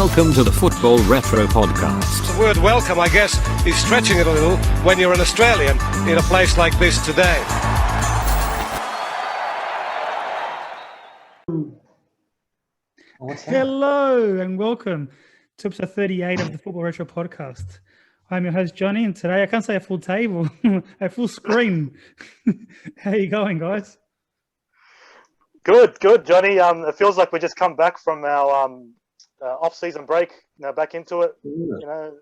Welcome to the Football Retro Podcast. The word welcome, I guess, is stretching it a little when you're an Australian in a place like this today. Hello and welcome to episode 38 of the Football Retro Podcast. I'm your host, Johnny, and today I can't say a full table, a full screen. How you going, guys? Good, Johnny. It feels like we just come back from our off-season break, back into it,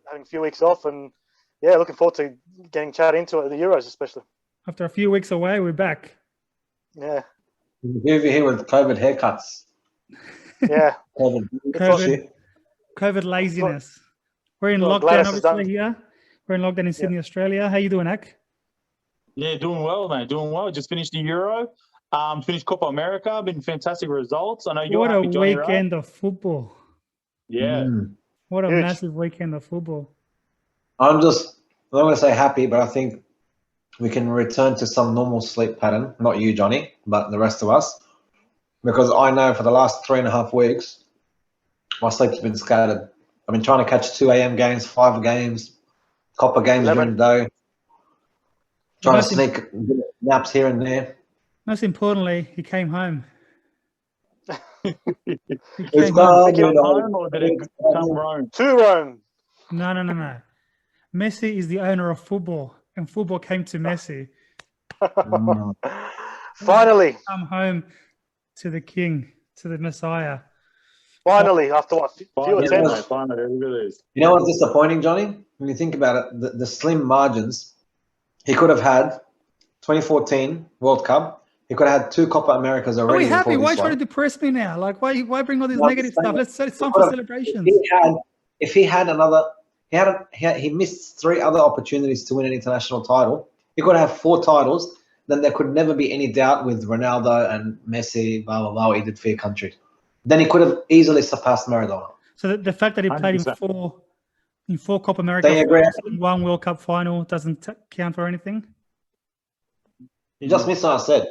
having a few weeks off, and looking forward to getting chat into it, the Euros especially. After a few weeks away, we're back. Yeah. Over here with COVID haircuts. Yeah. COVID laziness. We're in lockdown, Gladys obviously, here. We're in lockdown in Sydney, Australia. How you doing, Ak? Yeah, doing well, mate. Doing well. Just finished the Euro. Finished Copa America. Been fantastic results. I know you're What a happy, Johnny, weekend right? of football. Yeah. What a Huge. massive weekend of football. I'm not going to say happy, but I think we can return to some normal sleep pattern. Not you, Johnny, but the rest of us. Because I know for the last 3.5 weeks, my sleep's been scattered. I've been trying to catch 2 a.m. games, 5 games, Copa games 11. during the day. Trying Most to sneak naps here and there. Most importantly, he came home. He It's came home. Did it come home or did it come Rome? To Rome. No. Messi is the owner of football, and football came to Messi. Finally, Come home to the King, to the Messiah. after what, few Finally, attempts. mate, finally, look at this. You know what's disappointing, Johnny? When you think about it, the slim margins, he could have had 2014 World Cup. He could have had 2 Copa Americas Are already. we happy? before Why this try to one. depress me now? Like, why bring all this No, negative I'm stuff? saying- It's time for celebrations. If he had another, he missed 3 other opportunities to win an international title. He could have 4 titles. Then there could never be any doubt with Ronaldo and Messi, blah, blah, blah, what he did for your country. Then he could have easily surpassed Maradona. So the fact that he played in 100%. four Copa America They agree. finals and 1 World Cup final doesn't count for anything. You just missed what I said.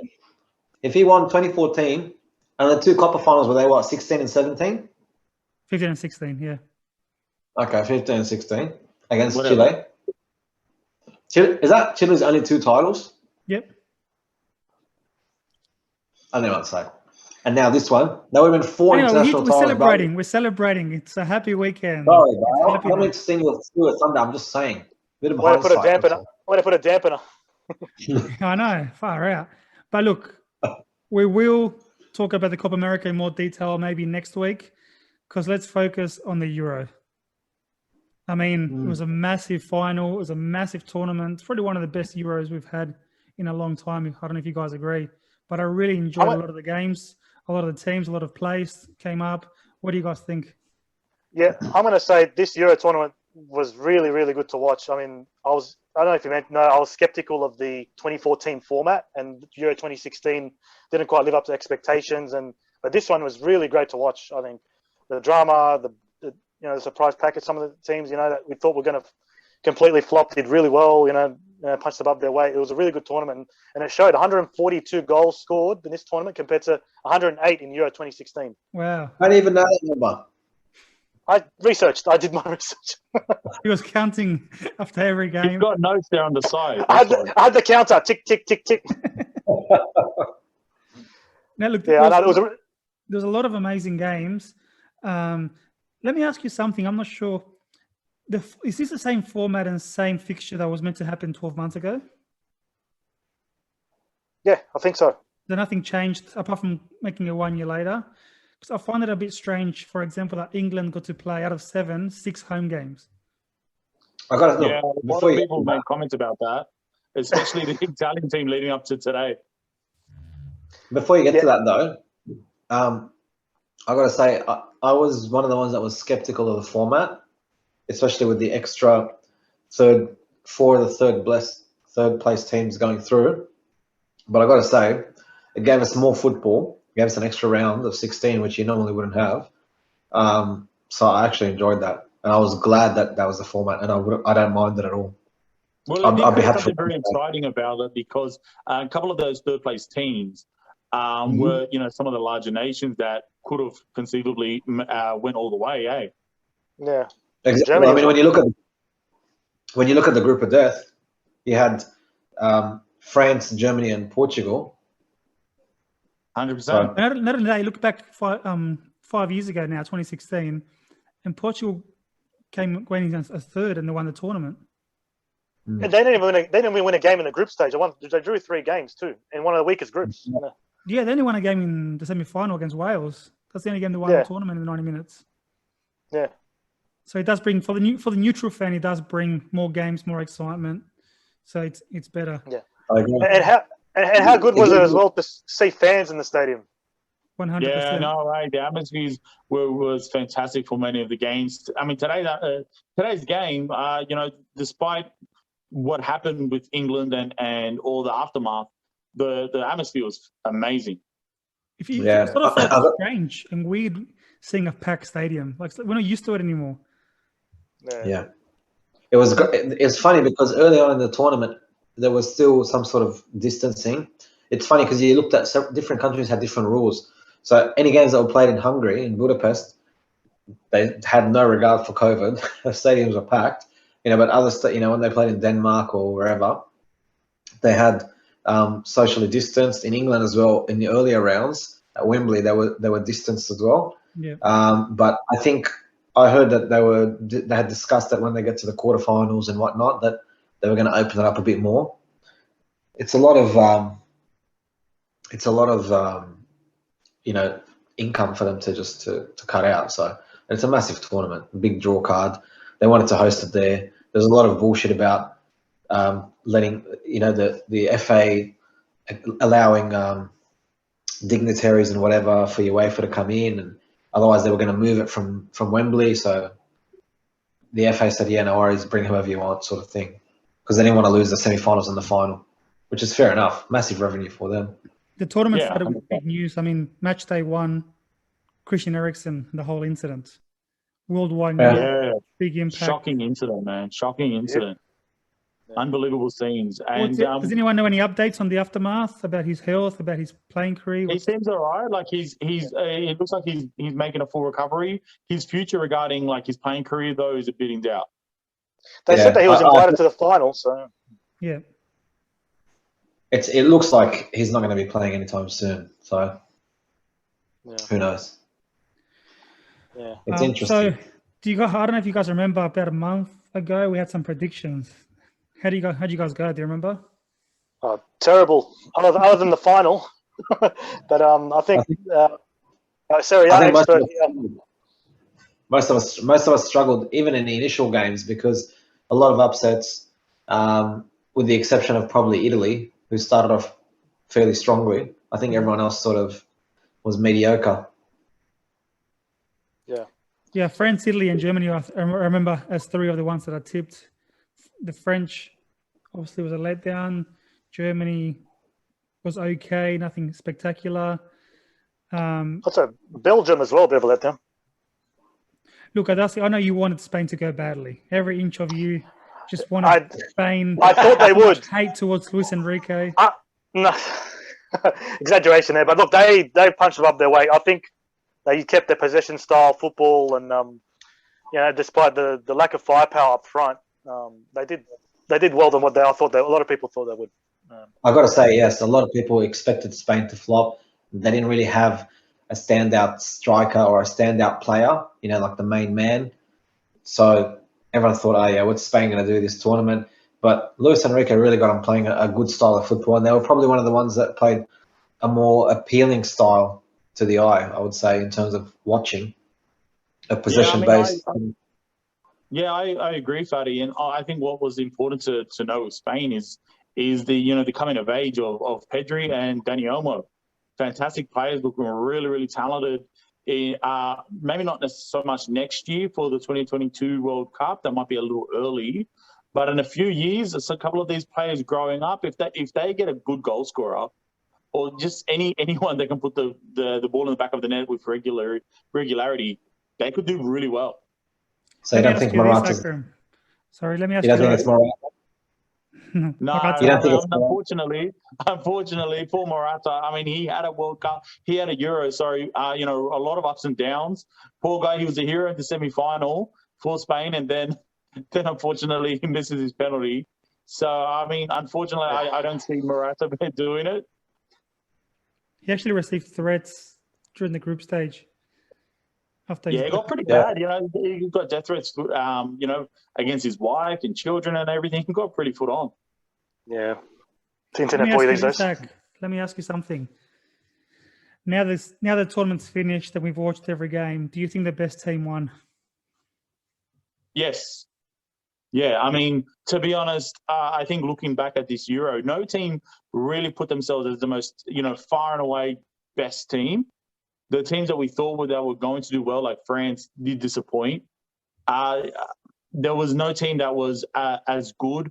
If he won 2014 and the 2 Copa finals were they, 16 and 17? 15 and 16, yeah. Okay, 15 and 16 against Whatever. Chile. Is that Chile's only 2 titles? Yep. I don't know what to say. And now this one. That would have been 4 Anyway, international we're titles. celebrating. We're celebrating. It's a happy weekend. Sorry, It's bro. happy I'm not night. interested in your Sunday. I'm just saying. Bit of Way to put a hindsight, that's dampener. all. Way to put a dampener. I know, far out. But look, we will talk about the Copa America in more detail maybe next week, because let's focus on the Euro. I mean, it was a massive final. It was a massive tournament. It's probably one of the best Euros we've had in a long time. I don't know if you guys agree, but I really enjoyed a lot of the games, a lot of the teams, a lot of plays came up. What do you guys think? Yeah, I'm going to say this Euro tournament was really, really good to watch. I mean, I don't know if you meant, no, I was skeptical of the 2014 format, and Euro 2016 didn't quite live up to expectations. But this one was really great to watch. I think the drama, the surprise package, some of the teams, that we thought were going to completely flop did really well, punched above their weight. It was a really good tournament, and it showed 142 goals scored in this tournament compared to 108 in Euro 2016. Wow. I don't even know that number. I did my research. He was counting after every You've game. got notes there on the side. I had the counter, tick, tick, tick, tick. Now, look, Yeah, I know, there's a lot of amazing games. Let me ask you something. I'm not sure. Is this the same format and same fixture that was meant to happen 12 months ago? Yeah, I think so. So nothing changed apart from making it 1 year later? Because I find it a bit strange, for example, that England got to play out of 7, 6 home games. I got to Yeah, a lot of people made comments about that, especially the Italian team leading up to today. Before you get to that, though, I got to say, I was one of the ones that was skeptical of the format, especially with the extra 4 of the third place teams going through. But I got to say, it gave us more football. It gave us an extra round of 16, which you normally wouldn't have. So I actually enjoyed that. And I was glad that was the format, and I don't mind it at all. Well, I'd be there's happy something for very that. exciting about it because a couple of those third place teams were, some of the larger nations that could have conceivably went all the way, eh? Yeah. Exactly. Germany I mean, as when you look at the group of death, you had France, Germany, and Portugal. 100%. So, Not only that, you look back 5 years ago now, 2016, and Portugal went in as third and they won the tournament. And they didn't even win a game in the group stage. They drew 3 games too, in one of the weakest groups. Yeah, they only won a game in the semi-final against Wales. That's the only game they won the tournament in 90 minutes. Yeah. So it does bring for the neutral fan, it does bring more games, more excitement. So it's better. Yeah. I agree. And how good was it as well to see fans in the stadium? 100%. Yeah, no, right. The atmosphere was fantastic for many of the games. I mean, today's game, despite what happened with England and all the aftermath, the atmosphere was amazing. If you Yeah. sort of felt strange and weird seeing a packed stadium, like we're not used to it anymore. Yeah. It's funny because early on in the tournament, there was still some sort of distancing. It's funny because you looked at different countries had different rules. So any games that were played in Hungary, in Budapest, they had no regard for COVID. The stadiums were packed, but when they played in Denmark or wherever, they had socially distanced. In England as well, in the earlier rounds at Wembley, they were distanced as well. Yeah. But I think I heard that they had discussed that when they get to the quarterfinals and whatnot, that they were going to open it up a bit more. It's a lot of income for them to cut out. So it's a massive tournament, big draw card. They wanted to host it there. There's a lot of bullshit about letting the FA allowing dignitaries and whatever for UEFA to come in, and otherwise they were going to move it from Wembley. So the FA said, yeah, no worries, bring whoever you want, sort of thing, because they didn't want to lose the semi-finals and the final, which is fair enough. Massive revenue for them. The tournament started with big news. I mean, match day 1, Christian Eriksen, the whole incident, worldwide news, big impact. Shocking incident, man. Shocking incident. Yeah. Unbelievable scenes. And does anyone know any updates on the aftermath about his health, about his playing career? He seems all right. Like it looks like he's making a full recovery. His future regarding like his playing career though is a bit in doubt. They said that he was invited to the final, so yeah. It looks like he's not going to be playing anytime soon. So who knows? Yeah, it's interesting. So I don't know if you guys remember, about a month ago we had some predictions. How'd you guys go? Do you remember? Terrible. Other than the final, but I think most of us struggled even in the initial games because a lot of upsets, with the exception of probably Italy, who started off fairly strongly. I think everyone else sort of was mediocre. Yeah, France, Italy, and Germany, I remember as 3 of the ones that I tipped. The French obviously was a letdown. Germany was okay, nothing spectacular. Also, Belgium as well, a bit of a letdown. Look, I know you wanted Spain to go badly. Every inch of you just wanted Spain. I thought they would. Hate towards Luis Enrique. No, exaggeration there, but look, they punched above their weight. I think they kept their possession style football, and despite the lack of firepower up front, they did well than what I thought. A lot of people thought they would. I've got to say, yes, a lot of people expected Spain to flop. They didn't really have a standout striker or a standout player, like the main man. So everyone thought, what's Spain going to do this tournament? But Luis Enrique really got them playing a good style of football, and they were probably one of the ones that played a more appealing style to the eye, I would say, in terms of watching, a possession-based. I agree, Fadi, and I think what was important to know with Spain is the coming of age of Pedri and Dani Olmo. Fantastic players, looking really, really talented. Maybe not so much next year for the 2022 World Cup. That might be a little early, but in a few years, it's a couple of these players growing up. If they get a good goal scorer, or just anyone that can put the ball in the back of the net with regularity, they could do really well. So you don't think Morata's... Sorry, let me ask you. You don't think it's Morata? Unfortunately for Morata, I mean, he had a World Cup, he had a Euro, a lot of ups and downs. Poor guy, he was a hero at the semi-final, for Spain, and then unfortunately he misses his penalty. So I mean, unfortunately, I don't see Morata doing it. He actually received threats during the group stage. After Yeah, it got pretty bad. You know, he got death threats. You know, against his wife and children and everything. He got pretty full on. Yeah. It's internet boy these days. Zach, let me ask you something. Now the tournament's finished and we've watched every game, do you think the best team won? Yes. Yeah, I mean, to be honest, I think looking back at this Euro, no team really put themselves as the most, you know, far and away best team. The teams that we thought that were going to do well, like France, did disappoint. There was no team that was as good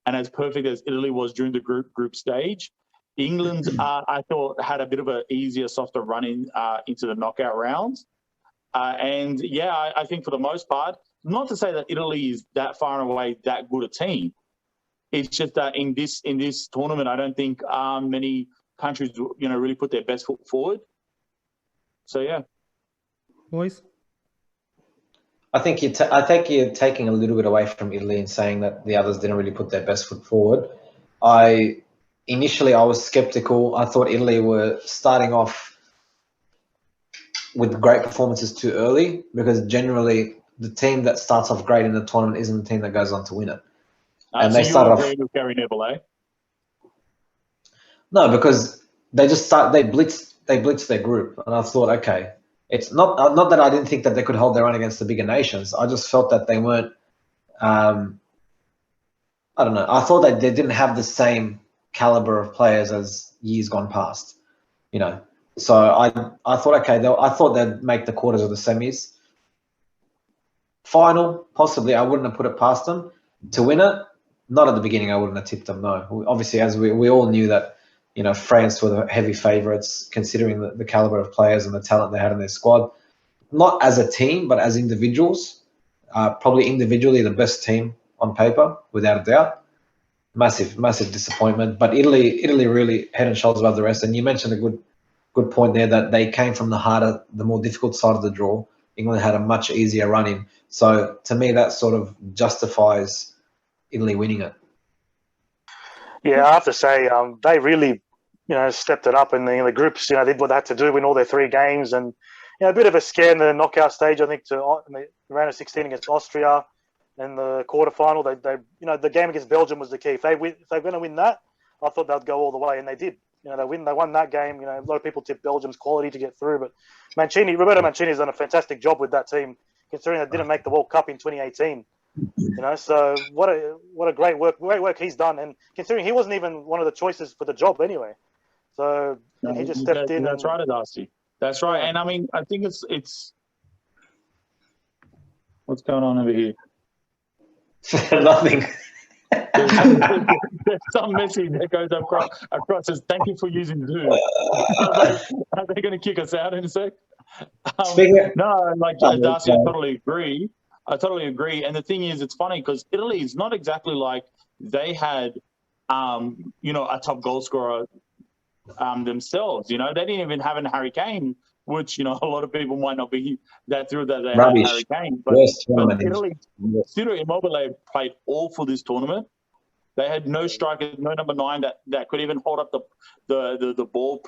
and as perfect as Italy was during the group stage. England, I thought, had a bit of an easier, softer run into the knockout rounds. And yeah, I think for the most part, not to say that Italy is that far and away that good a team. It's just that in this tournament, I don't think many countries, you know, really put their best foot forward. So yeah, boys. I think you're taking a little bit away from Italy and saying that the others didn't really put their best foot forward. Initially, I was skeptical. I thought Italy were starting off with great performances too early, because generally the team that starts off great in the tournament isn't the team that goes on to win it. And so they started off with Gary Neville, eh? No, because they blitzed their group, and I thought, okay, it's not that I didn't think that they could hold their own against the bigger nations. I just felt that they weren't. I don't know. I thought that they didn't have the same caliber of players as years gone past, you know. So I thought, okay, I thought they'd make the quarters or the semis. Final, possibly, I wouldn't have put it past them. To win it, not at the beginning, I wouldn't have tipped them, no. Obviously, as we all knew that, you know, France were the heavy favourites, considering the caliber of players and the talent they had in their squad. Not as a team, but as individuals. Probably individually the best team on paper, without a doubt. Massive disappointment. But Italy really head and shoulders above the rest. And you mentioned a good point there, that they came from the harder, the more difficult side of the draw. England had a much easier run in. So to me, that sort of justifies Italy winning it. Yeah, I have to say, they really, you know, stepped it up in the groups. You know, did what they had to do, win all their 3 games, and you know, a bit of a scare in the knockout stage. I think in the round of 16 against Austria, and the quarterfinal. They you know, the game against Belgium was the key. If they're going to win that, I thought they'd go all the way, and they did. You know, they won that game. You know, a lot of people tipped Belgium's quality to get through, but Roberto Mancini's done a fantastic job with that team, considering they didn't make the World Cup in 2018. You know, so what a great work he's done, and considering he wasn't even one of the choices for the job anyway, so he just stepped in. That's right, Darcy. That's right, and I mean, I think it's what's going on over here. Nothing. There's some message that goes across says, "Thank you for using Zoom." Are they going to kick us out in a sec? No, like Darcy, I totally agree. And the thing is, it's funny because Italy is not exactly like they had, you know, a top goal scorer themselves. You know, they didn't even have a Harry Kane, which, you know, a lot of people might not be that thrilled that they had Harry Kane. But Italy, Ciro Immobile played all for this tournament. They had no striker, no number 9 that could even hold up the ball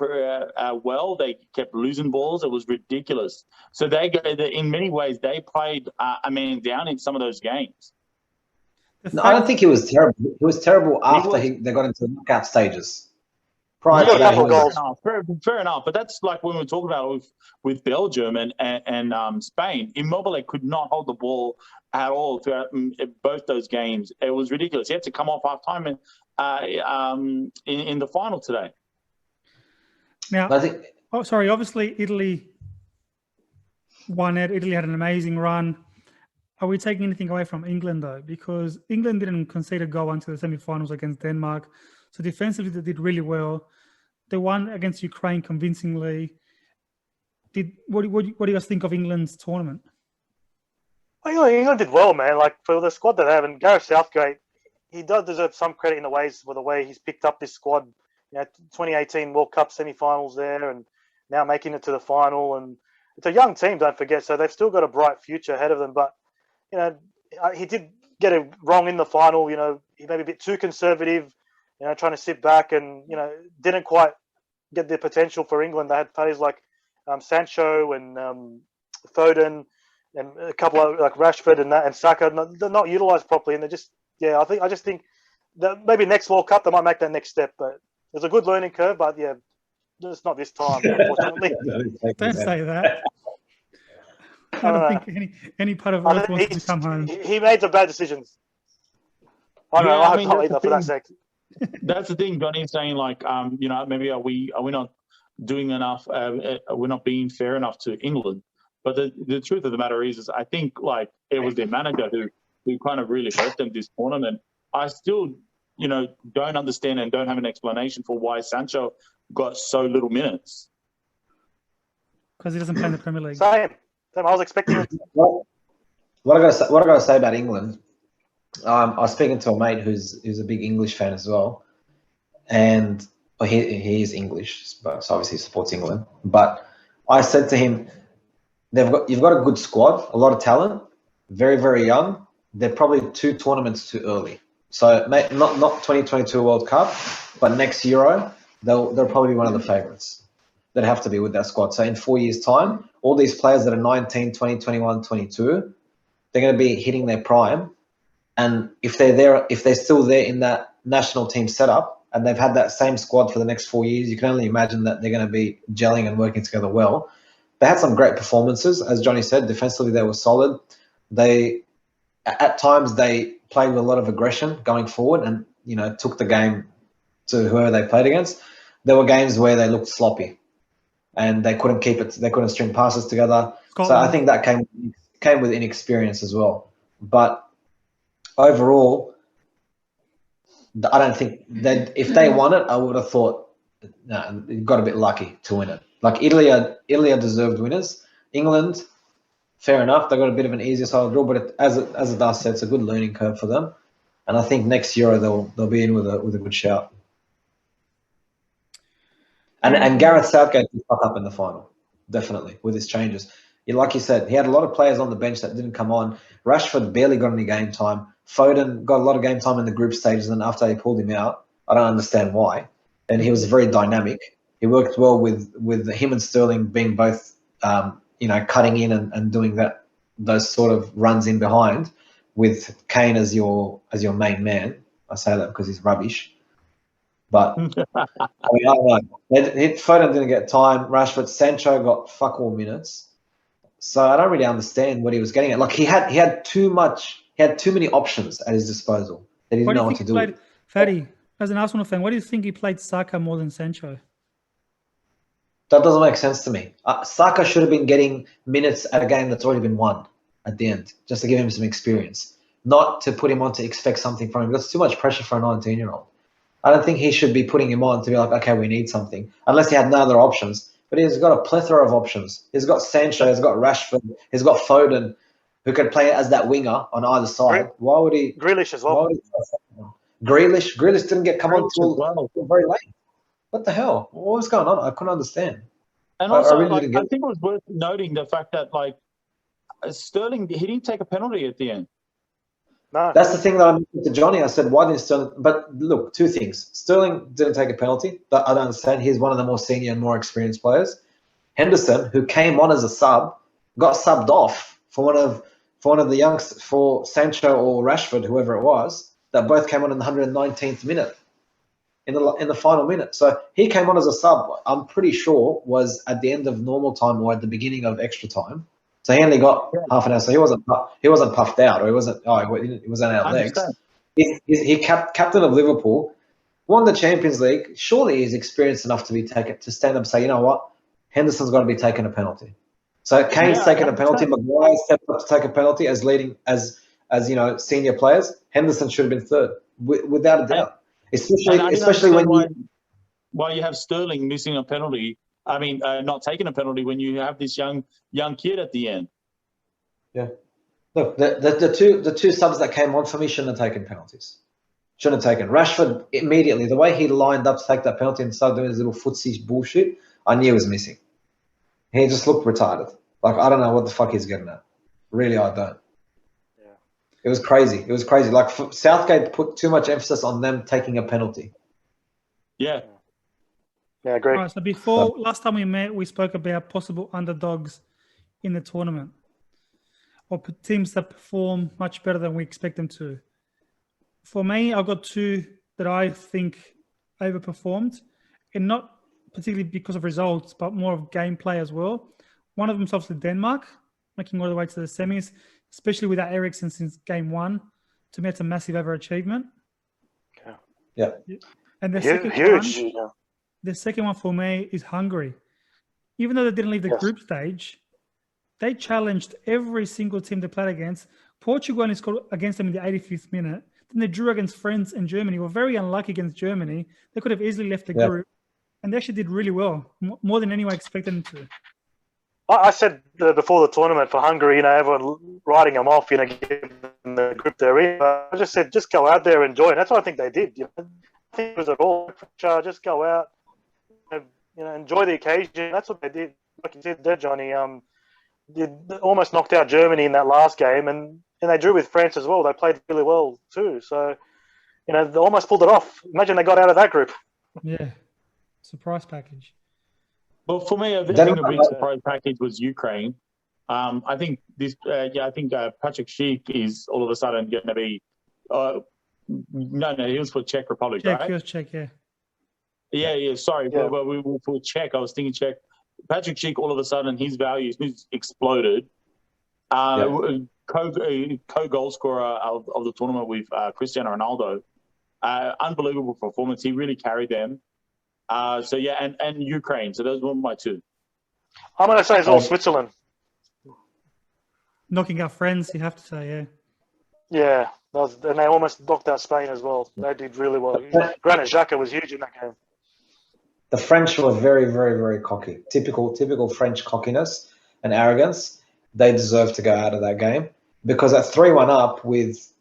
well. They kept losing balls. It was ridiculous. So in many ways, they played a man down in some of those games. No, I don't think he was terrible. He was terrible after they got into the knockout stages. Prior to that, fair enough. But that's like when we were talking about with Belgium and Spain. Immobile could not hold the ball at all throughout both those games. It was ridiculous. He had to come off half time in the final today. Now, obviously Italy won it. Italy had an amazing run. Are we taking anything away from England though? Because England didn't concede a goal until the semi-finals against Denmark. So defensively, they did really well. They won against Ukraine convincingly. What do you guys think of England's tournament? Well, England did well, man. Like, for the squad that they have, and Gareth Southgate, he does deserve some credit in the ways for the way he's picked up this squad. You know, 2018 World Cup semi-finals there, and now making it to the final. And it's a young team, don't forget, so they've still got a bright future ahead of them. But you know, he did get it wrong in the final. You know, he may be a bit too conservative. You know, trying to sit back and didn't quite get the potential for England. They had players like Sancho and Foden and a couple of like Rashford and Saka. They're not utilised properly, and they're just I just think that maybe next World Cup they might make that next step. But it's a good learning curve. But yeah, it's not this time, unfortunately. Don't say that. I don't think any part of Earth wants to come home. He made some bad decisions. I don't know. I hope not either for that sake. That's the thing, Johnny's saying, like, maybe are we not doing enough? We're not being fair enough to England. But the truth of the matter is I think like it was their manager who kind of really hurt them this tournament. I still, don't understand and don't have an explanation for why Sancho got so little minutes. Because he doesn't play in the Premier League. Same. I was expecting it. What I got to say about England. I was speaking to a mate who's a big English fan as well, and he is English, but so obviously he supports England. But I said to him, you've got a good squad, a lot of talent, very, very young. They're probably 2 tournaments too early. So not 2022 World Cup, but next Euro, they'll probably be one of the favourites. They'd have to be with that squad. So in 4 years' time, all these players that are 19, 20, 21, 22, they're going to be hitting their prime. And if they're still there in that national team setup and they've had that same squad for the next 4 years, you can only imagine that they're going to be gelling and working together well. They had some great performances. As Johnny said, defensively they were solid. At times they played with a lot of aggression going forward and, took the game to whoever they played against. There were games where they looked sloppy and they couldn't keep it. They couldn't string passes together. So I think that came with inexperience as well. But overall, I don't think that if they won it, I would have thought, no, you got a bit lucky to win it. Like Italy are deserved winners. England, fair enough, they got a bit of an easier side of the draw, but as it does say, it's a good learning curve for them. And I think next Euro they'll be in with a good shout. And Gareth Southgate will fuck up in the final, definitely, with his changes. Like you said, he had a lot of players on the bench that didn't come on. Rashford barely got any game time. Foden got a lot of game time in the group stages, and after they pulled him out, I don't understand why. And he was very dynamic. He worked well with him and Sterling being both, cutting in and doing those sort of runs in behind, with Kane as your main man. I say that because he's rubbish. But I don't know. Foden didn't get time. Rashford, Sancho got fuck all minutes. So I don't really understand what he was getting at. Like he had too many options at his disposal that he didn't know what to do with. Fatty, as an Arsenal fan, why do you think he played Saka more than Sancho? That doesn't make sense to me. Saka should have been getting minutes at a game that's already been won at the end, just to give him some experience, not to put him on to expect something from him. That's too much pressure for a 19-year-old. I don't think he should be putting him on to be like, okay, we need something, unless he had no other options. But he's got a plethora of options. He's got Sancho, he's got Rashford, he's got Foden, who could play as that winger on either side. Why would he? Grealish as well. Grealish didn't come on till very late. What the hell? What was going on? I couldn't understand. And also, I think it was worth noting the fact that, like, Sterling, he didn't take a penalty at the end. No. That's the thing that I mentioned to Johnny. I said, why didn't Sterling? But look, 2 things. Sterling didn't take a penalty. I don't understand. He's one of the more senior and more experienced players. Henderson, who came on as a sub, got subbed off for one of the youngsters, for Sancho or Rashford, whoever it was, that both came on in the 119th minute, in the final minute. So he came on as a sub. I'm pretty sure was at the end of normal time or at the beginning of extra time. So he only got half an hour. So he wasn't puffed out, or he wasn't out of legs. He captain of Liverpool, won the Champions League. Surely he's experienced enough to stand up and say, you know what, Henderson's got to be taking a penalty. So Kane's taken a penalty. Maguire stepped up to take a penalty as senior players. Henderson should have been third, without a doubt. Especially when why you have Sterling missing a penalty. I mean, not taking a penalty when you have this young kid at the end. Yeah. Look, the two subs that came on for me shouldn't have taken penalties. Shouldn't have taken. Rashford, immediately, the way he lined up to take that penalty and started doing his little footsie bullshit, I knew he was missing. He just looked retarded. Like, I don't know what the fuck he's getting at. Really, I don't. Yeah. It was crazy. It was crazy. Like Southgate put too much emphasis on them taking a penalty. Yeah. Yeah, great. All right, so before last time we met, we spoke about possible underdogs in the tournament, or teams that perform much better than we expect them to. For me, I've got two that I think overperformed, and not particularly because of results, but more of gameplay as well. One of them is obviously Denmark, making all the way to the semis, especially without Eriksen since game one. To me, it's a massive overachievement. Yeah. And the Huge. the second one for me is Hungary. Even though they didn't leave the Yes. group stage, they challenged every single team they played against. Portugal only scored against them in the 85th minute. Then they drew against France and Germany. Were very unlucky against Germany. They could have easily left the group. And they actually did really well, more than anyone expected them to. I said before the tournament for Hungary, everyone writing them off, given the group they're in. I just said, just go out there and enjoy. And that's what I think they did. I think it was at all. Just go out, enjoy the occasion. That's what they did. Like you said there, Johnny, they almost knocked out Germany in that last game, and they drew with France as well. They played really well too. So, they almost pulled it off. Imagine they got out of that group. Yeah. Surprise package. Well, for me, I think the big surprise package was Ukraine. I think this. Patrick Schick is all of a sudden going to be. No, he was for Czech Republic, Czech, right? he was Czech, yeah. Yeah. Sorry, Yeah. but we were for Czech. I was thinking Czech. Patrick Schick, all of a sudden, his values exploded. Co-goal scorer of the tournament with Cristiano Ronaldo. Unbelievable performance. He really carried them. And Ukraine. So those were my two. I'm going to say it's all Switzerland. Knocking out friends, you have to say, yeah. Yeah, and they almost knocked out Spain as well. They did really well. Granit Xhaka was huge in that game. The French were very, very, very cocky. Typical French cockiness and arrogance. They deserve to go out of that game because at 3-1 up with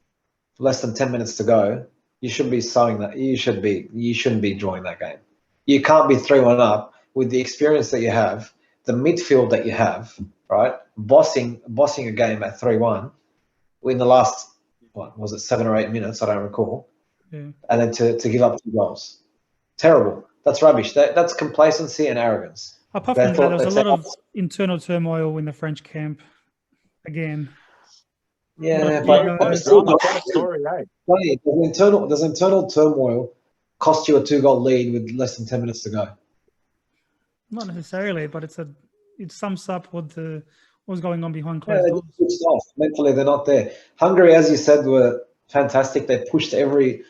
less than 10 minutes to go, you should be sowing that. You shouldn't be drawing that game. You can't be 3-1 up with the experience that you have, the midfield that you have, right? Bossing a game at 3-1 in the last, 7 or 8 minutes? I don't recall. Yeah. And then to give up 2 goals. Terrible. That's rubbish. That's complacency and arrogance. Apart from that, there was a lot of internal turmoil in the French camp. Again. Yeah, but but Story, right? does internal turmoil cost you a 2-goal lead with less than 10 minutes to go? Not necessarily, but it sums up what was going on behind closed Yeah, doors. they switched off. Mentally, they're not there. Hungary, as you said, were fantastic. They pushed every.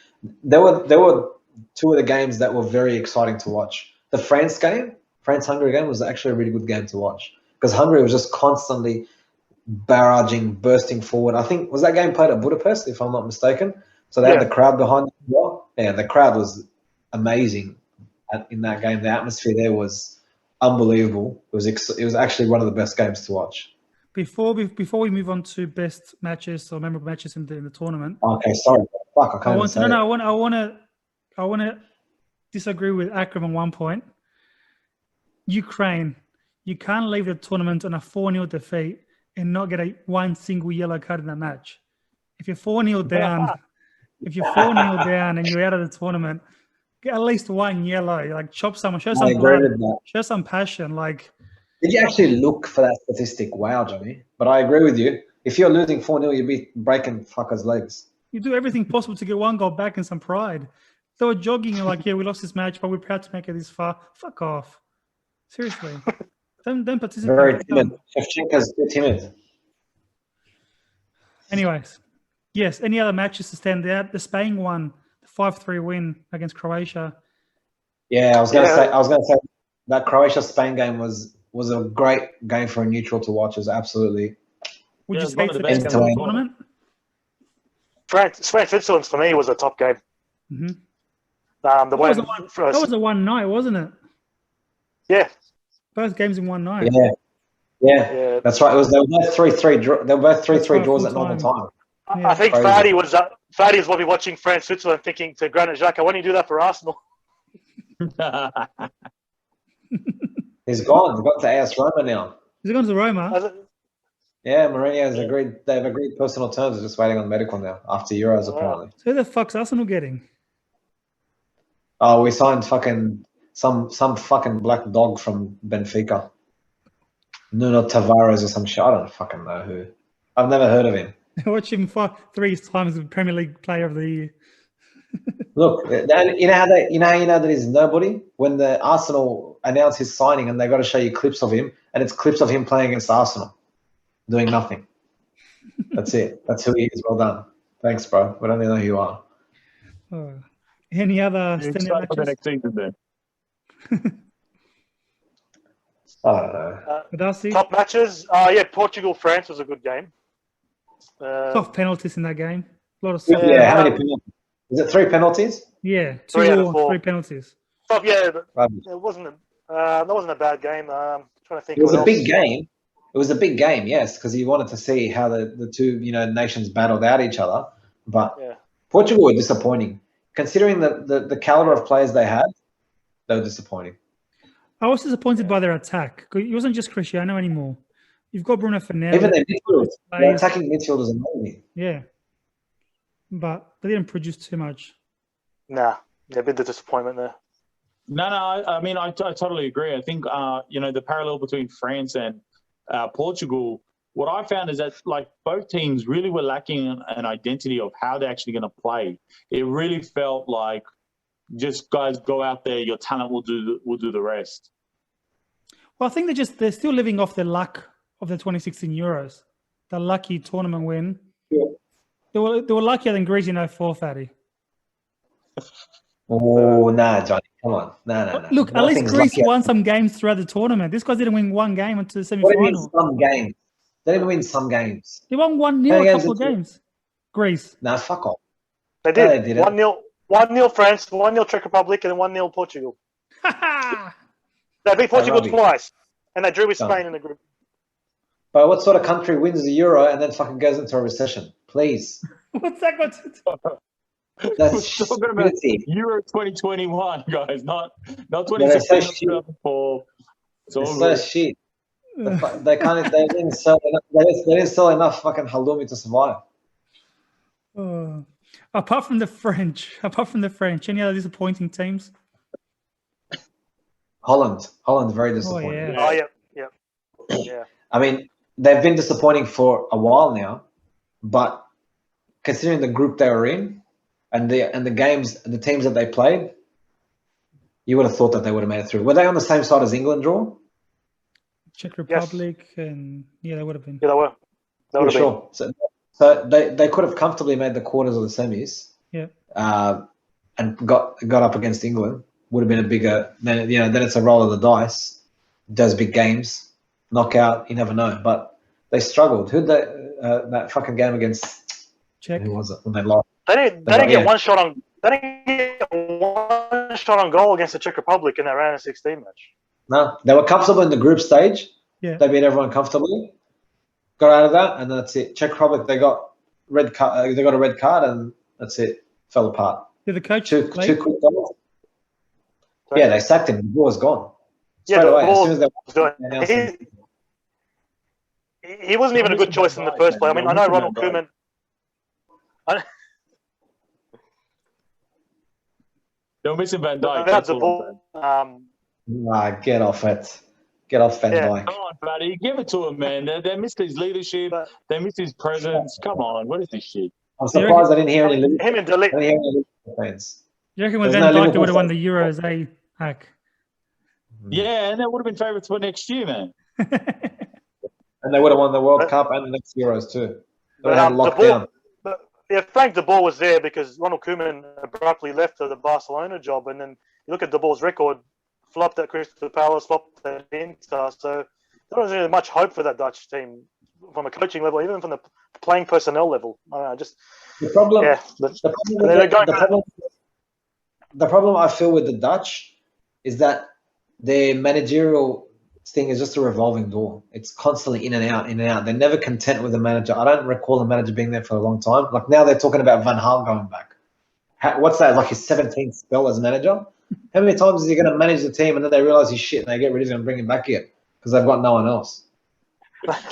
There were 2 of the games that were very exciting to watch. The France-Hungary game was actually a really good game to watch because Hungary was just constantly barraging, bursting forward. I think was that game played at Budapest, if I'm not mistaken. So they had the crowd behind them as well. Yeah, the crowd was amazing in that game. The atmosphere there was unbelievable. It was actually one of the best games to watch. Before we move on to best matches or memorable matches in the tournament. Okay, sorry. Fuck, I can't say it. I want to disagree with Akram on one point. Ukraine, you can't leave the tournament on a 4-0 defeat and not get one single yellow card in that match. If you're 4-0 down, and you're out of the tournament, get at least 1 yellow. Like chop someone, show some blood, show some passion. Like, did you actually look for that statistic? Wow, Johnny. But I agree with you. If you're losing 4-0, you'd be breaking fuckers' legs. You do everything possible to get 1 goal back and some pride. They were jogging and like, yeah, we lost this match, but we're proud to make it this far. Fuck off. Seriously. Don't participate. Very timid. Shevchenko's timid. Anyways, yes, any other matches to stand out? The Spain one, the 5-3 win against Croatia. Yeah, I was going to say that Croatia-Spain game was a great game for a neutral to watch. It was absolutely. Would you say it's the best game of the tournament? France-Switzerland for me was a top game. Mm-hmm. That was a one night, wasn't it? Yeah. Both games in one night. Yeah. That's right. They were both 3-3. They were both 3-3 draws at normal time. I think Fadi was probably watching France-Switzerland thinking to Granit Xhaka, why don't you do that for Arsenal? He's gone. He's got to AS Roma now. He's gone to Roma. Yeah, Mourinho's agreed. They've agreed personal terms. They're just waiting on medical now after Euros, apparently. So who the fuck's Arsenal getting? Oh, we signed fucking some fucking black dog from Benfica. Nuno Tavares or some shit. I don't fucking know who. I've never heard of him. Watch him 3 times the Premier League Player of the Year. Look, you know how that he's nobody? When the Arsenal announced his signing and they got to show you clips of him, and it's clips of him playing against Arsenal, doing nothing. That's it. That's who he is. Well done. Thanks, bro. We don't even know who you are. Oh. Any other You standout excited for the matches? next season then? I don't know. Darcy? Top matches. Yeah, Portugal France was a good game. Soft penalties in that game. A lot of Yeah, soft. how many penalties? Is it 3 penalties? Yeah, 3 out 2 of or 4. 3 penalties. Top, yeah, but Rubbish. it wasn't. That wasn't a bad game. Trying to think. It was what a else. big game. It was a big game, yes, because you wanted to see how the two nations battled out each other. But Yeah. Portugal were disappointing, considering the caliber of players they had. They were disappointing. I was disappointed by their attack. It wasn't just Cristiano anymore. You've got Bruno Fernandes. Even their midfield, their plays. attacking midfield is amazing. Yeah. But they didn't produce too much. Nah, yeah, a bit of disappointment there. No, I mean, I totally agree. I think, the parallel between France and Portugal, what I found is that, like, both teams really were lacking an identity of how they're actually going to play. It really felt like just guys go out there, your talent will do the rest. Well, I think they're still living off the luck of the 2016 Euros. The lucky tournament win. Yeah. They were luckier than Greece in 04, Fatty. Oh, nah, Johnny, come on. Nah. Look, at least Nothing's Greece lucky. won some games throughout the tournament. These guys didn't win one game until the What do you mean semi-final. some games? They didn't win some games. They won 1-0 How many a games couple of did you- games. Greece. Nah, fuck off. They No, did. they didn't. 1-0 France, 1-0 Czech Republic, and then 1-0 Portugal. They beat Portugal rubbish. twice, and they drew with Done. Spain in the group. But what sort of country wins the Euro and then fucking goes into a recession? Please. What's that got to do? That's We're talking about stupidity. Euro 2021, guys, not Yeah, 2016, that's so 2004. It's all It's so good. shit. They didn't sell enough fucking halloumi to survive. Oh. Apart from the French, any other disappointing teams? Holland, very disappointing. yeah. Oh, yeah. I mean, they've been disappointing for a while now, but considering the group they were in and the games, the teams that they played, you would have thought that they would have made it through. Were they on the same side as England, draw? Czech Republic, and yeah, they would have been. Yeah, they were. They would For have been. sure. So they could have comfortably made the quarters or the semis. Yeah. And got up against England. Would have been a bigger. Then it's a roll of the dice. Those big games, knockout. You never know. But they struggled. Who'd that fucking game against? Czech. Who was it when they lost? They didn't get one shot on. They didn't get one shot on goal against the Czech Republic in that round of 16 match. No, they were comfortable in the group stage. Yeah. They beat everyone comfortably. Got out of that, and that's it. Czech Republic, they got red card. They got a red card, and that's it. Fell apart. Did the coach Two play? quick goals. Yeah, they sacked him. The ball was gone. Yeah, Straight the away. As ball soon as they was good. announced him. He wasn't even a good choice in the first place. I mean, I know Ronald Koeman. They're missing Van Dijk. That's That's the all I'm saying. ball. Get off it. Get off Van Yeah. Dijk. Come on, buddy. Give it to him, man. They missed his leadership. But- They missed his presence. Come on. What is this shit? I'm surprised I didn't hear any Liverpool, Him and Delete. I didn't hear any Liverpool fans. You reckon with There's Van no Dijk they Liverpool would have won the fans. Euros, Hack? Yeah, and they would have been favourites for next year, man. And they would have won the World Cup and the next Euros too. They But, would have the locked ball- down. Yeah, Frank de Boer was there because Ronald Koeman abruptly left for the Barcelona job, and then you look at de Boer's record, flopped at Crystal Palace, flopped at Inter, so there wasn't really much hope for that Dutch team from a coaching level, even from the playing personnel level. I don't know, just The problem, yeah. the problem, They're with going the problem I feel with the Dutch is that their managerial thing is just a revolving door. It's constantly in and out, in and out. They're never content with the manager. I don't recall the manager being there for a long time. Like now they're talking about Van Gaal going back. What's that? Like his 17th spell as manager? How many times is he going to manage the team and then they realize he's shit and they get rid of him and bring him back here because they've got no one else?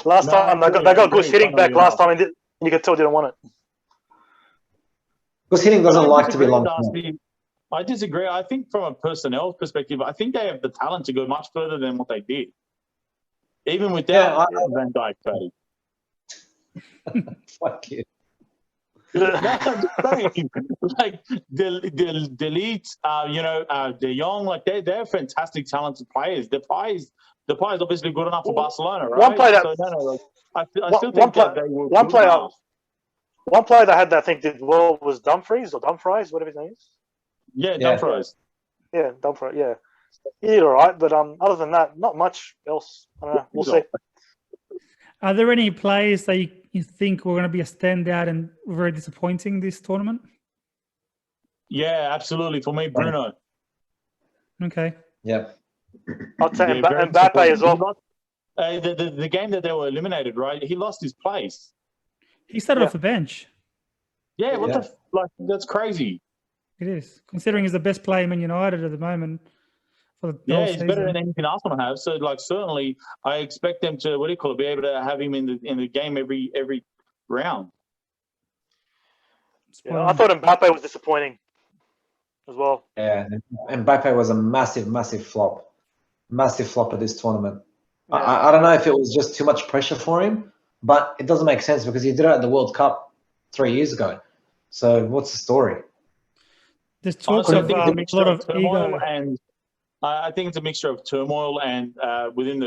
Last time they got good hitting back last time, and you could tell they didn't want it. Because hitting doesn't I like to be disagree, long. Darcy. I disagree. I think from a personnel perspective, I think they have the talent to go much further than what they did. Even without Van Dijk, Paddy. Fuck you. No, I'm just saying, like the elite, De Jong, like they're fantastic, talented players. The players obviously good enough for Barcelona, right? One player I still think that they were good enough. One player that had that I think did well was Dumfries, whatever his name is. Yeah, Dumfries. Yeah, Dumfries. Yeah, he did all right, but other than that, not much else. I don't know. We'll see. Are there any players that you think were going to be a standout and very disappointing this tournament? Yeah, absolutely. For me, Bruno. Okay. Yeah. I'd say Yeah, very Mbappe as well. The game that they were eliminated, right? He lost his place. He started off the bench. Yeah, that's crazy. It is, considering he's the best player in Man United at the moment. For the whole He's season. better than anything Arsenal have. So, certainly, I expect them to be able to have him in the game every round. Yeah, I thought Mbappe was disappointing as well. Yeah, Mbappe was a massive, massive flop. Massive flop at this tournament. Yeah. I don't know if it was just too much pressure for him, but it doesn't make sense because he did it at the World Cup 3 years ago. So what's the story? There's talks of a lot of ego. And I think it's a mixture of turmoil and within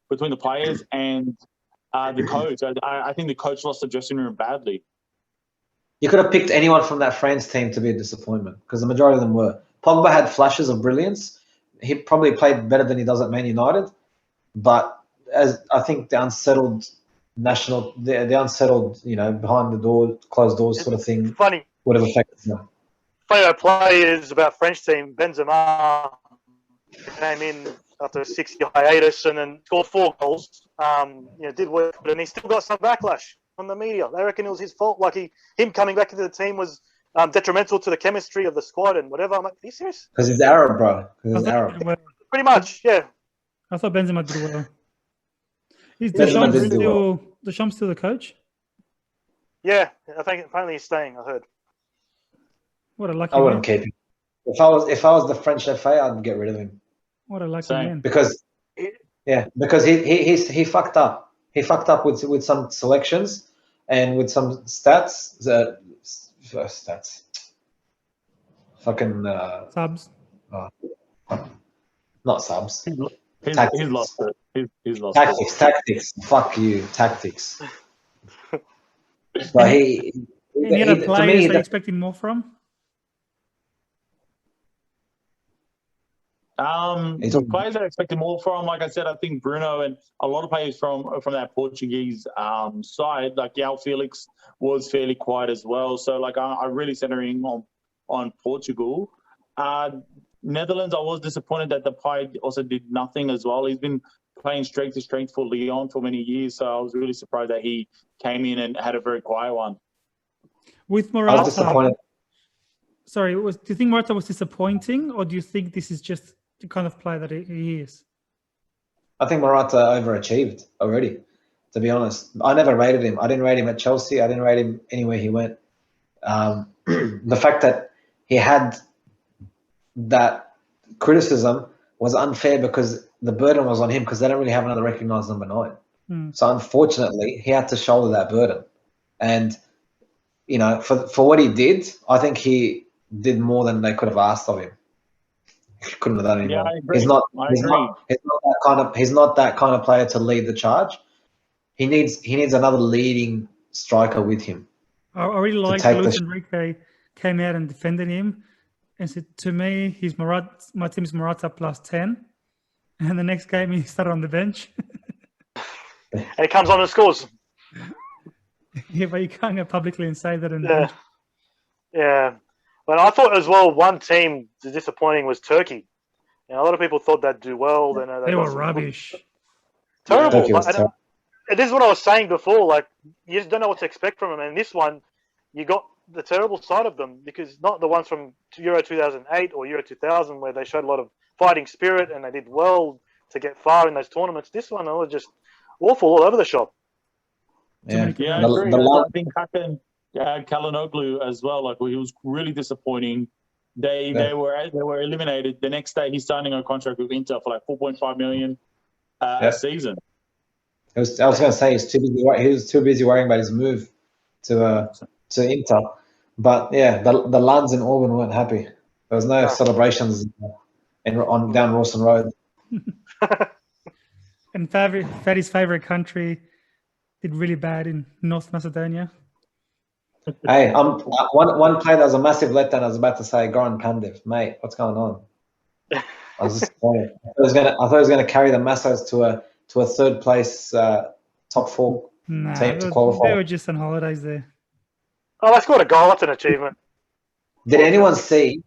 between the players and the coach. I think the coach lost the dressing room badly. You could have picked anyone from that France team to be a disappointment because the majority of them were. Pogba had flashes of brilliance. He probably played better than he does at Man United, but as I think the unsettled the unsettled, behind the door, closed doors sort of thing Funny. would have affected them. Funny players about French team. Benzema came in after a 6-year hiatus and then scored 4 goals. Did work, and he still got some backlash from the media. They reckon it was his fault. Like him coming back into the team was detrimental to the chemistry of the squad and whatever. I'm like, are you serious? Because he's Arab, bro. Because he's Arab. Pretty much, yeah. I thought Benzema did well. Is Benzema did do well. Deschamps still the coach? Yeah, I think apparently he's staying. I heard. What a lucky I wouldn't man. keep him. If I was the French FA, I'd get rid of him. What a lucky Same. man. Because he fucked up. He fucked up with some selections and with some stats. Stats. Fucking Subs. not subs. He's lost it. He's lost it. Tactics. Fuck you, tactics. But Any other players that you're expecting more from? Players that I expected more from, like I said, I think Bruno and a lot of players from that Portuguese side, like João Felix was fairly quiet as well. So I'm really centering on Portugal. Netherlands, I was disappointed that the player also did nothing as well. He's been playing strength to strength for Lyon for many years, so I was really surprised that he came in and had a very quiet one. With I was Morata, disappointed. sorry, do you think Morata was disappointing, or do you think this is just the kind of player that he is? I think Morata overachieved already, to be honest. I never rated him. I didn't rate him at Chelsea. I didn't rate him anywhere he went. The fact that he had that criticism was unfair because the burden was on him because they don't really have another recognised number 9. So unfortunately, he had to shoulder that burden. And, for what he did, I think he did more than they could have asked of him. He couldn't have done any more. I agree. He's not that kind of player to lead the charge. He needs another leading striker with him. I really like Luis Enrique came out and defended him and said, to me, my team is Morata plus 10. And the next game, he started on the bench. And he comes on and scores. Yeah, but you can't go publicly and say that. Yeah. But I thought as well, one team disappointing was Turkey. A lot of people thought they'd do well. They were rubbish. Terrible. Terrible. This is what I was saying before. You just don't know what to expect from them. And this one, you got the terrible side of them because not the ones from Euro 2008 or Euro 2000 where they showed a lot of fighting spirit and they did well to get far in those tournaments. This one, was just awful all over the shop. Yeah. Yeah, I The- agree. the I last- think Hakan Kalinoglu as well. Like, he was really disappointing. They were eliminated. The next day, he's signing a contract with Inter for like 4.5 million Yeah. a season. I was going to say he was too busy worrying about his move to Inter. But yeah, the lads in Auburn weren't happy. There was no celebrations on down Rawson Road. And Fatty's favorite country did really bad in North Macedonia. Hey, one player that was a massive letdown. I was about to say Goran Pandev, mate. What's going on? I was disappointed. I thought he was gonna carry the Massos to a third place top four Nah, team to qualify. they were just on holidays there. Oh, they scored a goal. That's an achievement. Did anyone see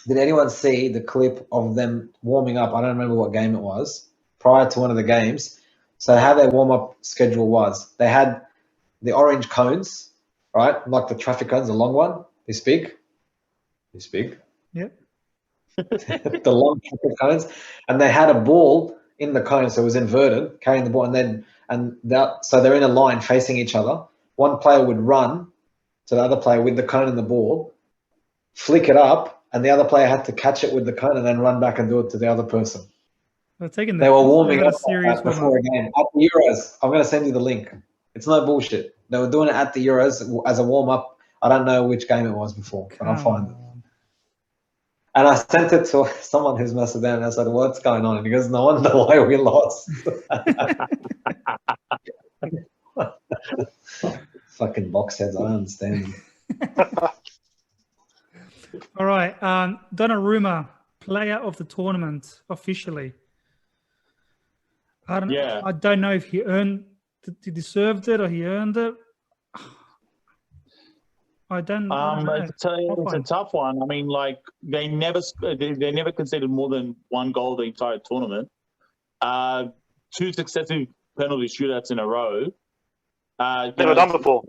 the clip of them warming up? I don't remember what game it was prior to one of the games. So how their warm up schedule was, they had the orange cones, right? Like the traffic cones, the long one. This big. Yep. The long traffic cones, and they had a ball in the cone, so it was inverted, carrying the ball, so they're in a line facing each other. One player would run to the other player with the cone and the ball, flick it up, and the other player had to catch it with the cone and then run back and do it to the other person. They were warming up before a game at the Euros. I'm going to send you the link. It's no bullshit. They were doing it at the Euros as a warm up. I don't know which game it was before, but I'll find it. And I sent it to someone who's Macedonian. I said, "What's going on?" And he goes, "No wonder why we lost." Fucking box heads. I don't understand them. All right. Donnarumma, player of the tournament officially. I don't know if he deserved it or he earned it. I don't know. It's a tough one. I mean, like, they never conceded more than one goal the entire tournament. 2 successive penalty shootouts in a row. Never done before.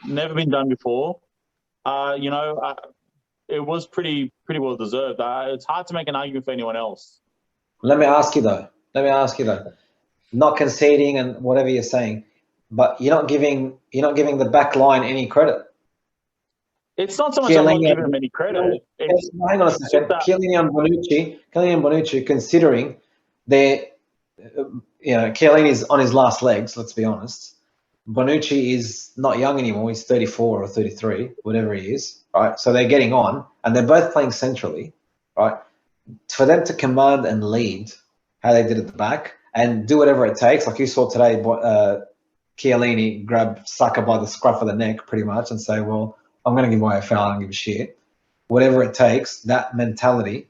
Never been done before. It was pretty well deserved. It's hard to make an argument for anyone else. Let me ask you though. Not conceding and whatever you're saying, but you're not giving the back line any credit. It's not so much I'm not giving him any credit. Hang on a second. Chiellini and Bonucci, considering Chiellini's on his last legs, let's be honest. Bonucci is not young anymore. He's 34 or 33, whatever he is, right? So they're getting on, and they're both playing centrally, right? For them to command and lead how they did at the back and do whatever it takes, like you saw today, Chiellini grab Saka by the scruff of the neck pretty much and say, well, I'm going to give away a foul. I don't give a shit. Whatever it takes, that mentality,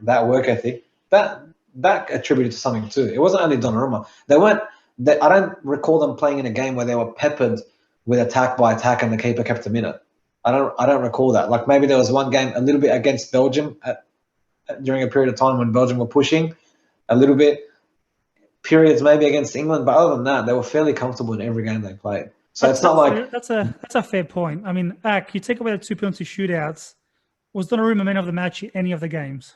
that work ethic, that attributed to something too. It wasn't only Donnarumma. I don't recall them playing in a game where they were peppered with attack by attack and the keeper kept a minute. I don't recall that. Like maybe there was one game a little bit against Belgium during a period of time when Belgium were pushing a little bit. Periods maybe against England, but other than that, they were fairly comfortable in every game they played. So it's not like that's a fair point. I mean, you take away the 2 penalty shootouts. Was Donnarumma man of the match in any of the games?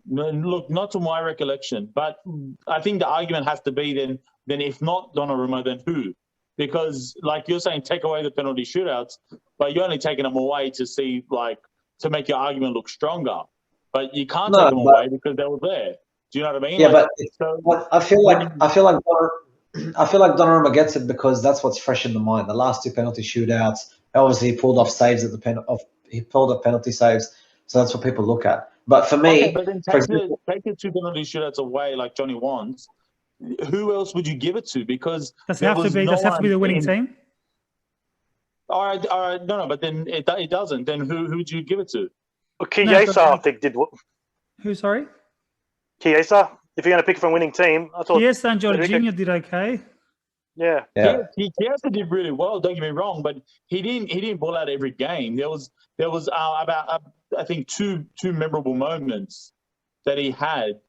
Look, not to my recollection, but I think the argument has to be then if not Donnarumma, then who? Because like you're saying, take away the penalty shootouts, but you're only taking them away to make your argument look stronger. But you can't take them away because they were there. Do you know what I mean? Yeah, I feel like Donnarumma gets it because that's what's fresh in the mind. The last 2 penalty shootouts, obviously he pulled off saves at he pulled off penalty saves, so that's what people look at. But for me, but then take the 2 penalty shootouts away like Johnny wants. Who else would you give it to? Because does it have to be the winning team? All right, no, but then it doesn't. Then who would you give it to? Well, Chiesa, I think, did what? Who, sorry? Chiesa. If you're going to pick from a winning team, I thought Chiesa and Jorginho did okay. Yeah. Chiesa did really well. Don't get me wrong, but he didn't ball out every game. There was about I think two memorable moments that he had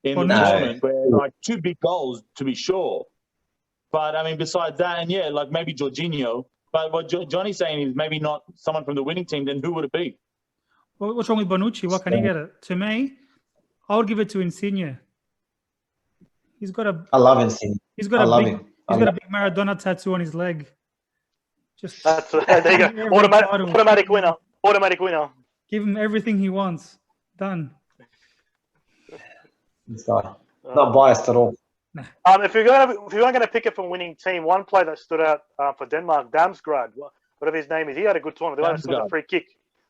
in the tournament where like 2 big goals to be sure. But I mean, besides that, and like maybe Jorginho. But what Johnny's saying is maybe not someone from the winning team. Then who would it be? Well, what's wrong with Bonucci? Why can't he get it? To me, I would give it to Insigne. He's got a I love Insigne. he's got I a love big him. he's got a big Maradona tattoo on his leg. Just That's there you go. every title. Automatic winner. Automatic winner. Give him everything he wants. Done. This guy. Not biased at all. If you're going to pick it from winning team, one player that stood out for Denmark, Damsgaard, whatever his name is, he had a good tournament. The one that scored the free kick,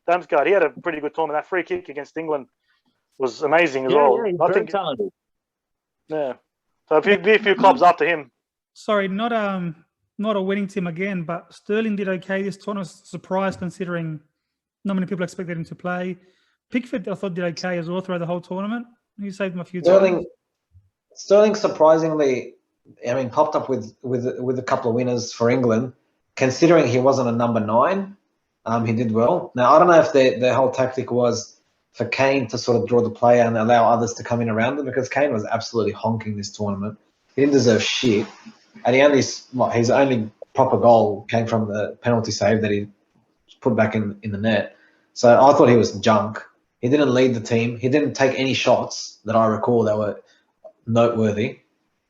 Damsgaard, he had a pretty good tournament. That free kick against England was amazing as well. Yeah, he's I very think, talented. yeah. So if you be a few clubs after him, Sorry, not a winning team again, but Sterling did okay this tournament. Surprised considering not many people expected him to play. Pickford, I thought, did okay as well throughout the whole tournament. He saved him a few times. Sterling surprisingly, popped up with a couple of winners for England. Considering he wasn't a number 9, he did well. Now I don't know if their whole tactic was for Kane to sort of draw the player and allow others to come in around him, because Kane was absolutely honking this tournament. He didn't deserve shit, and his only proper goal came from the penalty save that he put back in the net. So I thought he was junk. He didn't lead the team. He didn't take any shots that I recall that were noteworthy.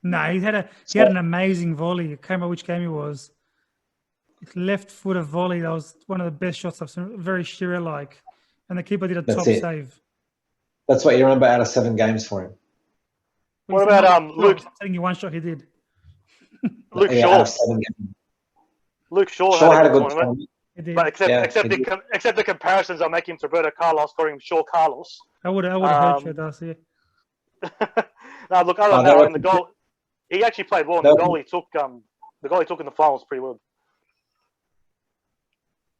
No, he had an amazing volley. I can't remember which game it was. His left footer volley. That was one of the best shots I've seen. Very Shearer-like, and the keeper did a top save. That's what you remember out of 7 games for him. what about Luke? I'm telling you, one shot he did. Luke Yeah, Shaw. out of 7 games. Luke Shaw Shaw had a good tournament. He did. But Yeah, except the comparisons are making to Roberto Carlos, calling him Shaw Carlos. I would have heard you, Darcy. No, look, other than that, in the goal, he actually played well. And the goal he took in the finals pretty well.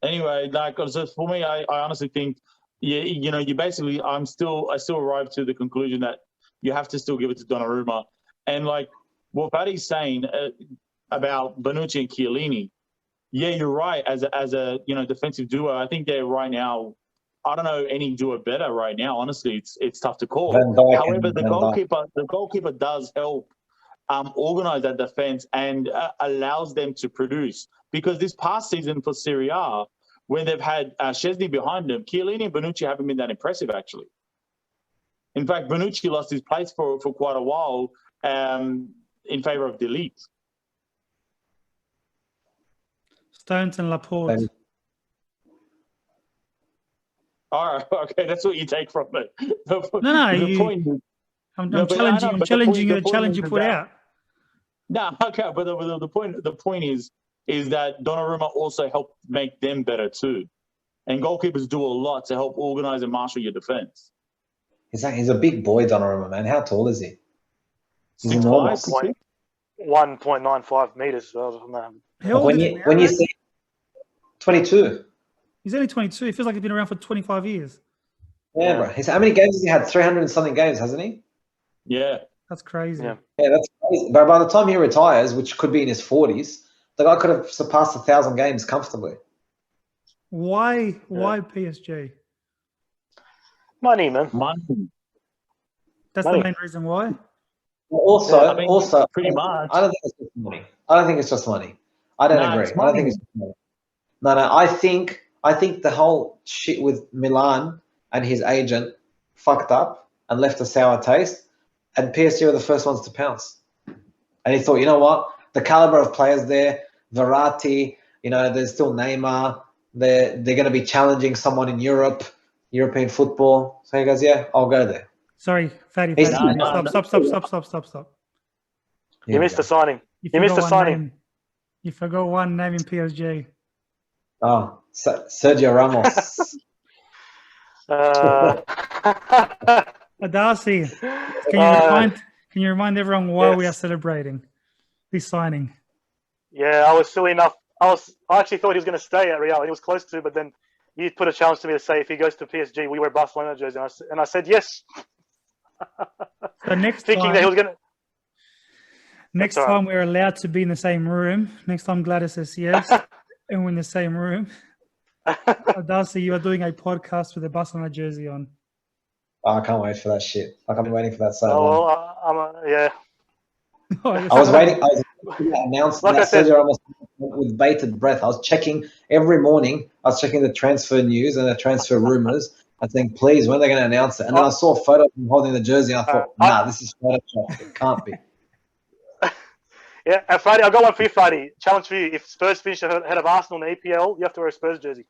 Anyway, so for me, I honestly think, you basically, I still arrive to the conclusion that you have to still give it to Donnarumma. And like what Paddy's saying about Bonucci and Chiellini, yeah, you're right. As a defensive duo, I think they're right now. I don't know any duo better right now. Honestly, it's tough to call. However, the goalkeeper does help organize that defense and allows them to produce. Because this past season for Serie A, when they've had Szczesny behind them, Chiellini and Bonucci haven't been that impressive, actually. In fact, Bonucci lost his place for quite a while in favor of De Ligt. Stones and Laporte. All right, okay, that's what you take from it. I'm challenging the challenge you put out. No, okay, but the point is that Donnarumma also helped make them better too, and goalkeepers do a lot to help organize and marshal your defense. He's a big boy, Donnarumma, man. How tall is he? He's 6'5", enormous. 1.95 meters. When you see 22. He's only 22. He feels like he's been around for 25 years. Yeah, bro. How many games has he had? 300 and something games, hasn't he? Yeah. That's crazy. Yeah. Yeah, that's crazy. But by the time he retires, which could be in his 40s, the guy could have surpassed 1,000 games comfortably. Why PSG? Money, man. Money. That's Money. the main reason why. Also, pretty much. I don't think it's just money. I don't think it's just money. I don't agree. I don't think it's just money. No. I think the whole shit with Milan and his agent fucked up and left a sour taste, and PSG were the first ones to pounce. And he thought, you know what? The caliber of players there, Verratti, there's still Neymar. They're going to be challenging someone in European football. So he goes, yeah, I'll go there. Sorry, Fatty. Stop. You missed the signing. You missed the signing. You forgot one name in PSG. Oh, Sergio Ramos. Darcy, can you remind everyone why we are celebrating this signing? Yeah, I was silly enough. I actually thought he was going to stay at Real. He was close to, but then you put a challenge to me to say if he goes to PSG, we wear Barcelona jersey, and I said yes. So next thinking that he was going to. Next time we're allowed to be in the same room. Next time Gladys says yes, and we're in the same room. Darcy, you are doing a podcast with a Barcelona jersey on. Oh, I can't wait for that shit. Like, I've been waiting for that so long. Yeah. I was waiting. I was announced like that Sergio Ramos with bated breath. I was checking every morning. I was checking the transfer news and the transfer rumors I think, please, when are they going to announce it? And then I saw a photo of him holding the jersey, and I thought, nah, this is Photoshop. It can't be. Yeah, and Friday, I've got one for you, Friday. Challenge for you. If Spurs finish ahead of Arsenal in the EPL, you have to wear a Spurs jersey.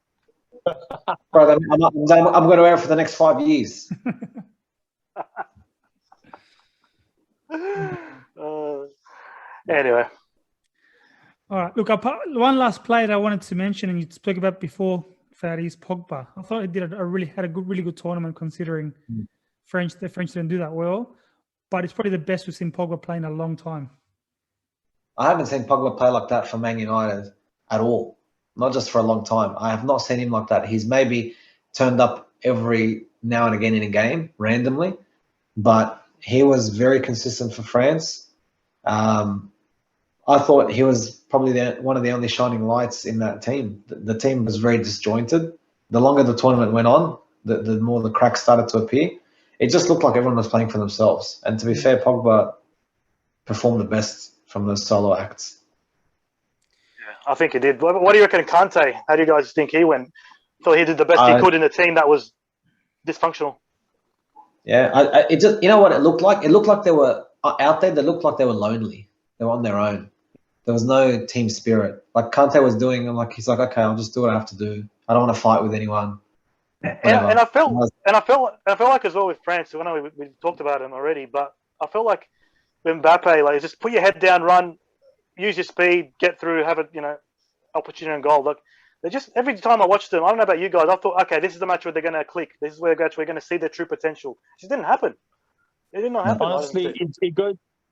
Bro, I'm going to wear it for the next 5 years. Anyway. All right. Look, one last player that I wanted to mention, and you spoke about before, Fadi, is Pogba. I thought he did really good tournament considering the French didn't do that well. But it's probably the best we've seen Pogba play in a long time. I haven't seen Pogba play like that for Man United at all. Not just for a long time. I have not seen him like that. He's maybe turned up every now and again in a game, randomly. But he was very consistent for France. I thought he was probably one of the only shining lights in that team. The team was very disjointed. The longer the tournament went on, the more the cracks started to appear. It just looked like everyone was playing for themselves. And to be fair, Pogba performed the best from those solo acts. Yeah, I think he did. What do you reckon, Kante? How do you guys think he went? I thought he did the best he could in a team that was dysfunctional. Yeah, it just, you know what it looked like? It looked like they were out there. They looked like they were lonely. They were on their own. There was no team spirit. Like Kante was doing, he's like, okay, I'll just do what I have to do. I don't want to fight with anyone. And I felt like as well with France. I know we talked about him already, but I felt like with Mbappe, like just put your head down, run, use your speed, get through, have a opportunity and goal. Look, they just every time I watched them, I don't know about you guys, I thought, okay, this is the match where they're going to click. This is where we're going to see their true potential. It just didn't happen. It did not happen. Honestly,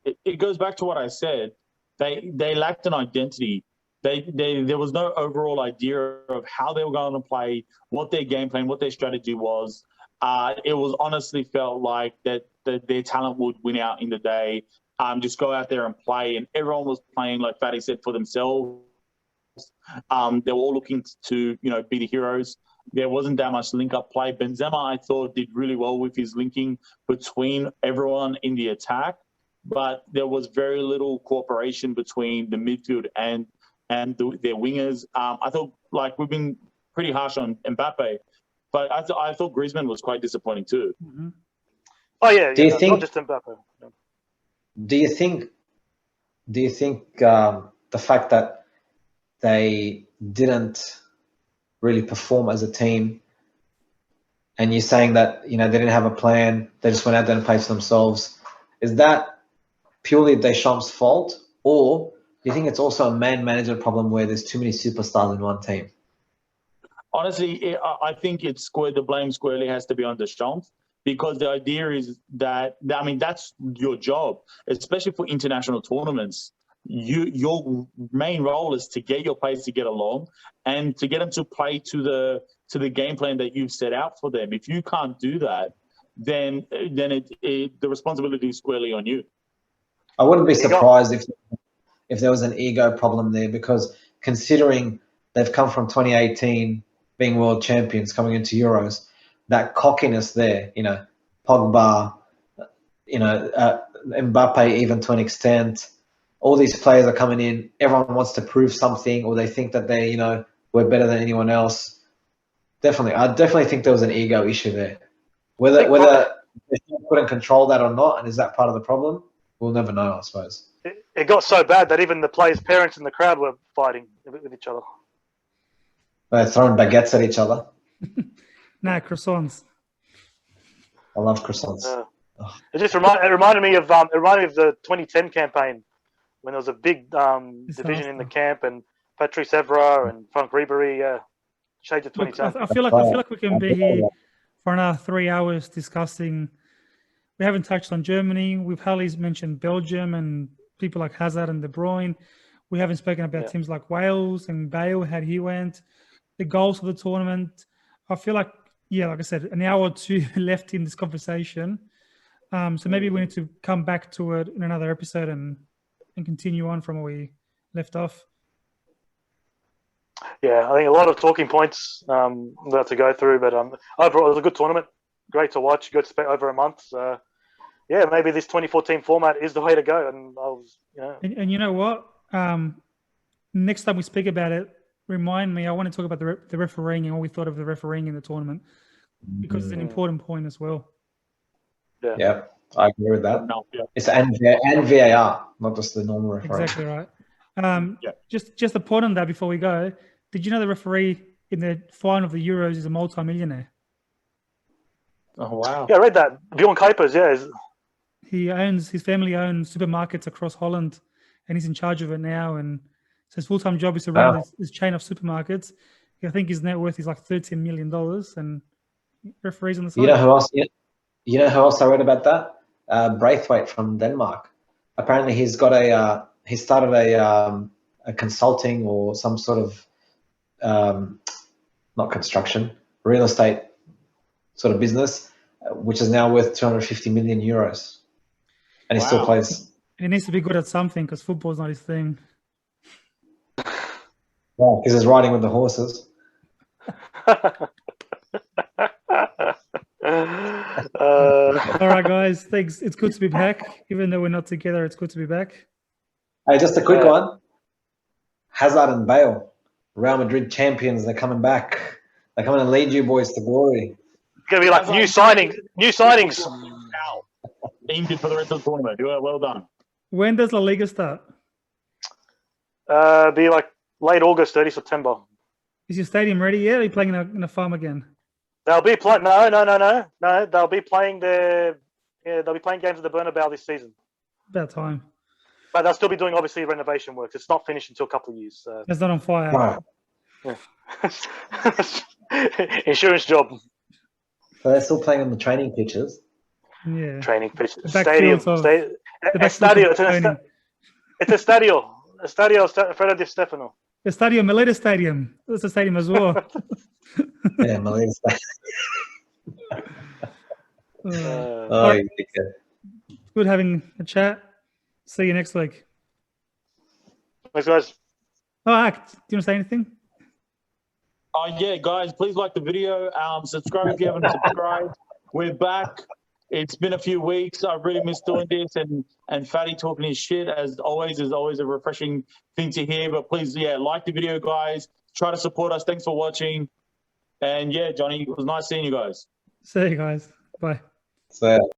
it goes back to what I said. They lacked an identity. There was no overall idea of how they were going to play, what their game plan, what their strategy was. It was honestly felt like that their talent would win out in the day. Just go out there and play, and everyone was playing, like Fatty said, for themselves. They were all looking to be the heroes. There wasn't that much link-up play. Benzema, I thought, did really well with his linking between everyone in the attack, but there was very little cooperation between the midfield and their wingers. I thought, we've been pretty harsh on Mbappe, but I thought Griezmann was quite disappointing too. Mm-hmm. Oh yeah, do you think, not just Mbappe. No. Do you think the fact that they didn't really perform as a team, and you're saying that they didn't have a plan, they just went out there and played for themselves, is that purely Deschamps' fault, or do you think it's also a man-manager problem where there's too many superstars in one team? Honestly, I think the blame squarely has to be on Deschamps, because the idea is that, that's your job, especially for international tournaments. Your main role is to get your players to get along and to get them to play to the game plan that you've set out for them. If you can't do that, then the responsibility is squarely on you. I wouldn't be surprised if there was an ego problem there, because considering they've come from 2018 being world champions coming into Euros, that cockiness there, Pogba, Mbappe, even to an extent, all these players are coming in. Everyone wants to prove something, or they think that they, we're better than anyone else. I definitely think there was an ego issue there. Whether they couldn't control that or not, and is that part of the problem? We'll never know, I suppose. It got so bad that even the players' parents in the crowd were fighting with each other. They're throwing baguettes at each other. No, croissants. I love croissants. It reminded me of the 2010 campaign, when there was a big division in the camp, and Patrice Evra and Franck Ribéry, shades of 2010. I feel like we can be here for another 3 hours discussing. We haven't touched on Germany. We've hardly mentioned Belgium and people like Hazard and De Bruyne. We haven't spoken about teams like Wales and Bale, how he went, the goals of the tournament. I feel like, like I said, an hour or two left in this conversation. So maybe we need to come back to it in another episode and continue on from where we left off. Yeah, I think a lot of talking points we have to go through, but overall it was a good tournament. Great to watch. Good to spend over a month. So, maybe this 24-team format is the way to go. And I was, And you know what? Next time we speak about it, remind me. I want to talk about the refereeing and what we thought of the refereeing in the tournament, because it's an important point as well. Yeah, I agree with that. No, yeah. It's and VAR, not just the normal referee. Exactly right. Yeah. Just a point on that before we go. Did you know the referee in the final of the Euros is a multi-millionaire? Oh, wow. Yeah, I read that. Bjorn Kuipers, His family owns supermarkets across Holland, and he's in charge of it now. And so his full-time job is to run this chain of supermarkets. I think his net worth is like $13 million, and referees on the side. You know who else? You know who else I read about that? Braithwaite from Denmark. Apparently, he started a consulting or some sort of not construction, real estate sort of business, which is now worth 250 million euros, and he still plays. He needs to be good at something because football's not his thing. Well, because he's riding with the horses. All right, guys. Thanks. It's good to be back. Even though we're not together, it's good to be back. Hey, just a quick one. Hazard and Bale, Real Madrid champions. They're coming back. They're coming to lead you boys to glory. It's going to be like new signings. Injured for the rest of the tournament. Well done. When does La Liga start? Be like late August, early September. Is your stadium ready yet? Are you playing in a farm again? They'll be playing. No. They'll be playing they'll be playing games at the Bernabeu this season. About time. But they'll still be doing obviously renovation works. It's not finished until a couple of years. So. It's not on fire. Wow. Insurance job. So they're still playing on the training pitches. Yeah. Training pitch. The backfields Stadium. of- the Estadio. backfields of It's a stadio. Estadio Fredo Di Stefano. The Stadium, Melita Stadium. That's a stadium as well. Yeah, Malaysia. All right. You dickhead. Good having a chat. See you next week. Thanks, guys. Oh, Ak, do you want to say anything? Yeah, guys, please like the video. Subscribe if you haven't subscribed. We're back. It's been a few weeks. I've really missed doing this, and Fatty talking his shit as always is always a refreshing thing to hear. But please, like the video, guys. Try to support us. Thanks for watching. And Johnny, it was nice seeing you guys. See you guys. Bye. So.